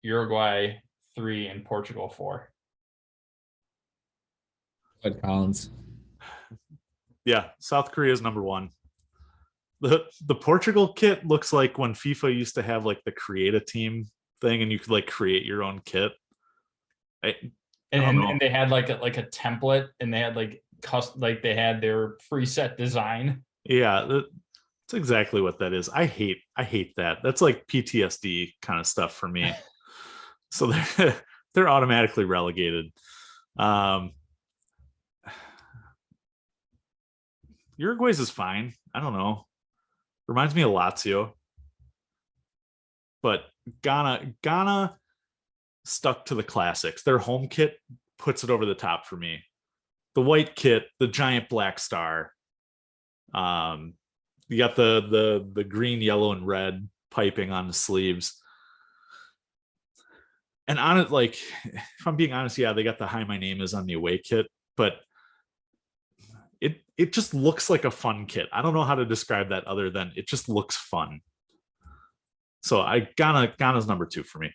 Uruguay 3, and Portugal 4. Bud Collins. Yeah, South Korea is number 1. The Portugal kit looks like when FIFA used to have like the create a team thing, and you could like create your own kit. And they had like a template, and they had like they had their preset design. Yeah, that's exactly what that is. I hate that. That's like PTSD kind of stuff for me. So they're automatically relegated. Uruguay's is fine. I don't know. Reminds me of Lazio. But Ghana stuck to the classics. Their home kit puts it over the top for me. The white kit, the giant black star. You got the green, yellow, and red piping on the sleeves. And on it, like, if I'm being honest, yeah, they got the "Hi, my name is" on the away kit, but it just looks like a fun kit. I don't know how to describe that other than it just looks fun. So Ghana's number 2 for me.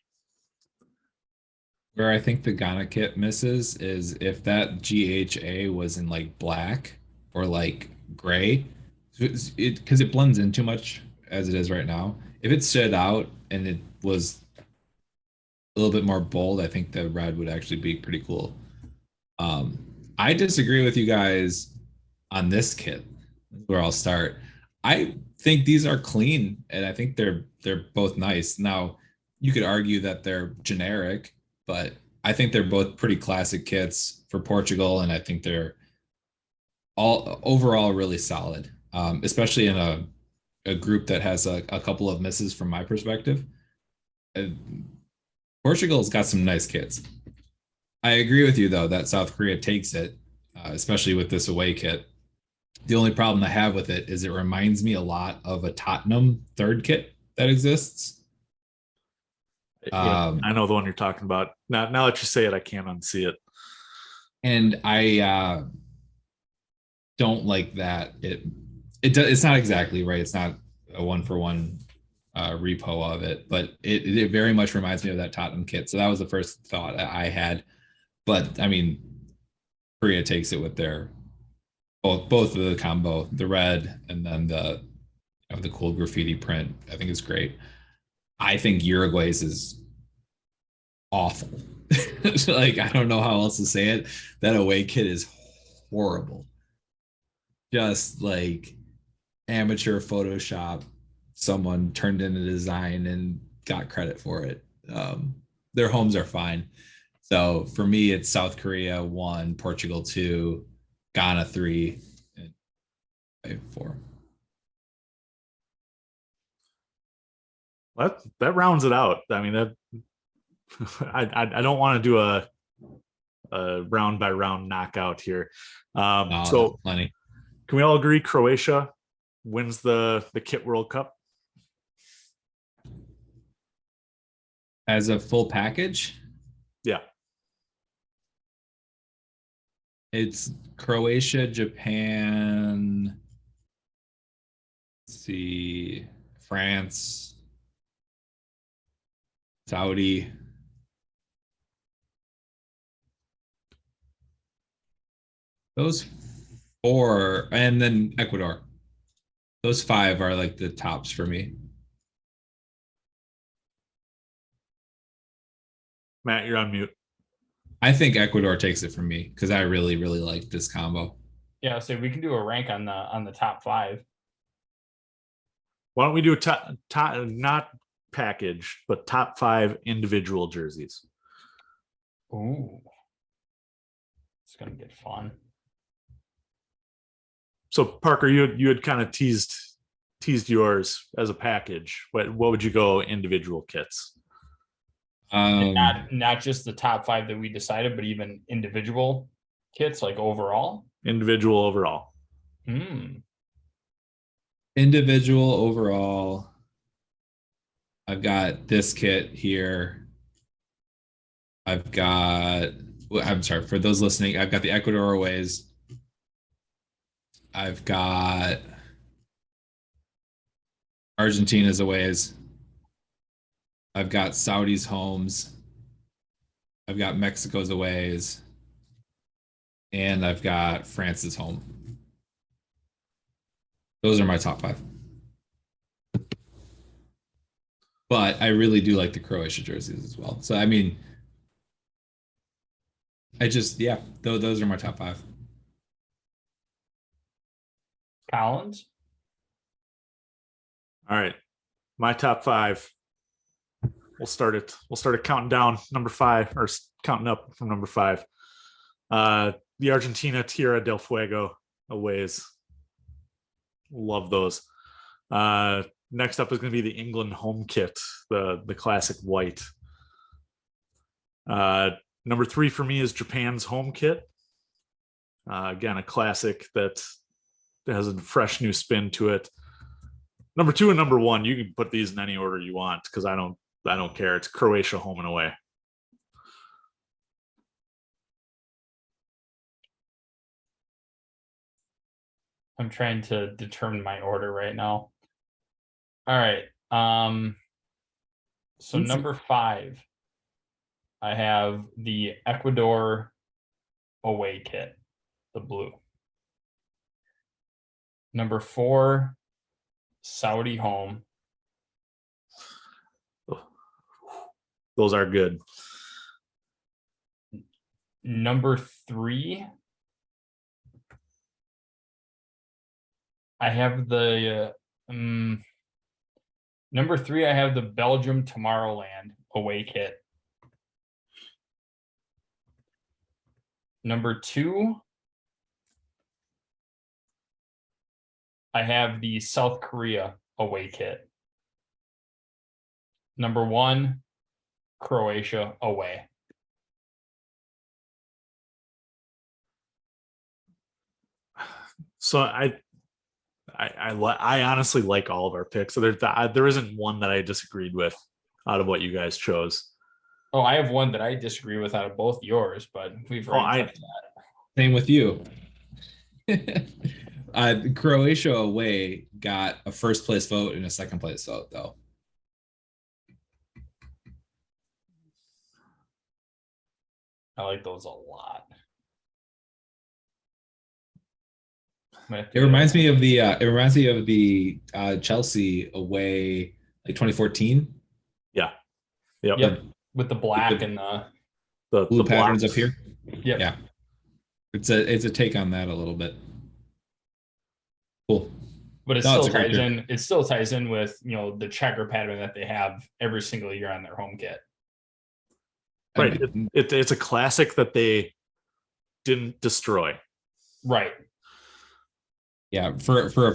Where I think the Ghana kit misses is if that GHA was in like black or like gray, because it blends in too much as it is right now. If it stood out and it was a little bit more bold, I think the red would actually be pretty cool. I disagree with you guys on this kit, where I'll start. I think these are clean, and I think they're both nice. Now, you could argue that they're generic, but I think they're both pretty classic kits for Portugal, and I think they're all overall really solid, especially in a group that has a couple of misses from my perspective. Portugal's got some nice kits. I agree with you, though, that South Korea takes it, especially with this away kit. The only problem I have with it is it reminds me a lot of a Tottenham third kit that exists. Yeah, I know the one you're talking about. Now that you say it, I can't unsee it. And I don't like that. It's not exactly right. It's not a 1-for-1 repo of it, but it very much reminds me of that Tottenham kit. So that was the first thought I had. But I mean, Korea takes it with their both of the combo, the red and then the cool graffiti print. I think it's great. I think Uruguay's is awful. Like, I don't know how else to say it. That away kit is horrible. Just like amateur Photoshop. Someone turned in a design and got credit for it. Their homes are fine. So for me, it's South Korea 1, Portugal 2, Ghana 3, and 4. That rounds it out. I mean, that I don't want to do a round by round knockout here. So plenty. Can we all agree Croatia wins the Kit World Cup? As a full package? Yeah. It's Croatia, Japan, let's see, France, Saudi. Those 4, and then Ecuador. Those 5 are like the tops for me. Matt, you're on mute. I think Ecuador takes it from me because I really, really like this combo. Yeah, so we can do a rank on the top 5. Why don't we do a top not package, but top 5 individual jerseys? Ooh. It's gonna get fun. So Parker, you had kind of teased yours as a package. What would you go individual kits? And not just the top 5 that we decided, but even individual kits, like overall. Individual overall. Individual overall. I've got this kit here. I've got, I'm sorry, for those listening, I've got the Ecuador aways. I've got Argentina's aways. I've got Saudi's homes. I've got Mexico's aways. And I've got France's home. Those are my top 5. But I really do like the Croatia jerseys as well. So, I mean, those are my top 5. Collins. All right. My top 5. We'll start it counting down number 5, or counting up from number 5. The Argentina Tierra del Fuego aways. Love those. Next up is going to be the England home kit, the classic white. Number 3 for me is Japan's home kit. Again, a classic that has a fresh new spin to it. Number 2 and number 1, you can put these in any order you want, because I don't care. It's Croatia home and away. I'm trying to determine my order right now. All right. So number 5, I have the Ecuador away kit, the blue. Number 4, Saudi home. Those are good. Number 3, I have the number 3. I have the Belgium Tomorrowland away kit. Number 2, I have the South Korea away kit. Number 1, Croatia away. So I honestly like all of our picks. So there isn't one that I disagreed with out of what you guys chose. Oh, I have one that I disagree with out of both yours, but we've already touched that. Same with you. Croatia away got a first place vote and a second place vote, though. I like those a lot. It reminds me of the Chelsea away, like 2014. Yeah. Yep. With the black and the blue patterns blocks up here. Yep. Yeah. It's a take on that a little bit. Cool. But it still ties in with, the checker pattern that they have every single year on their home kit. Right. It's a classic that they didn't destroy. Right. Yeah, for a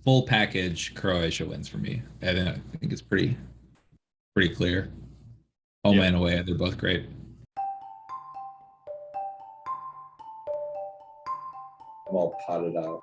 full package, Croatia wins for me. I think it's pretty clear. Home and away, they're both great. I'm all potted out.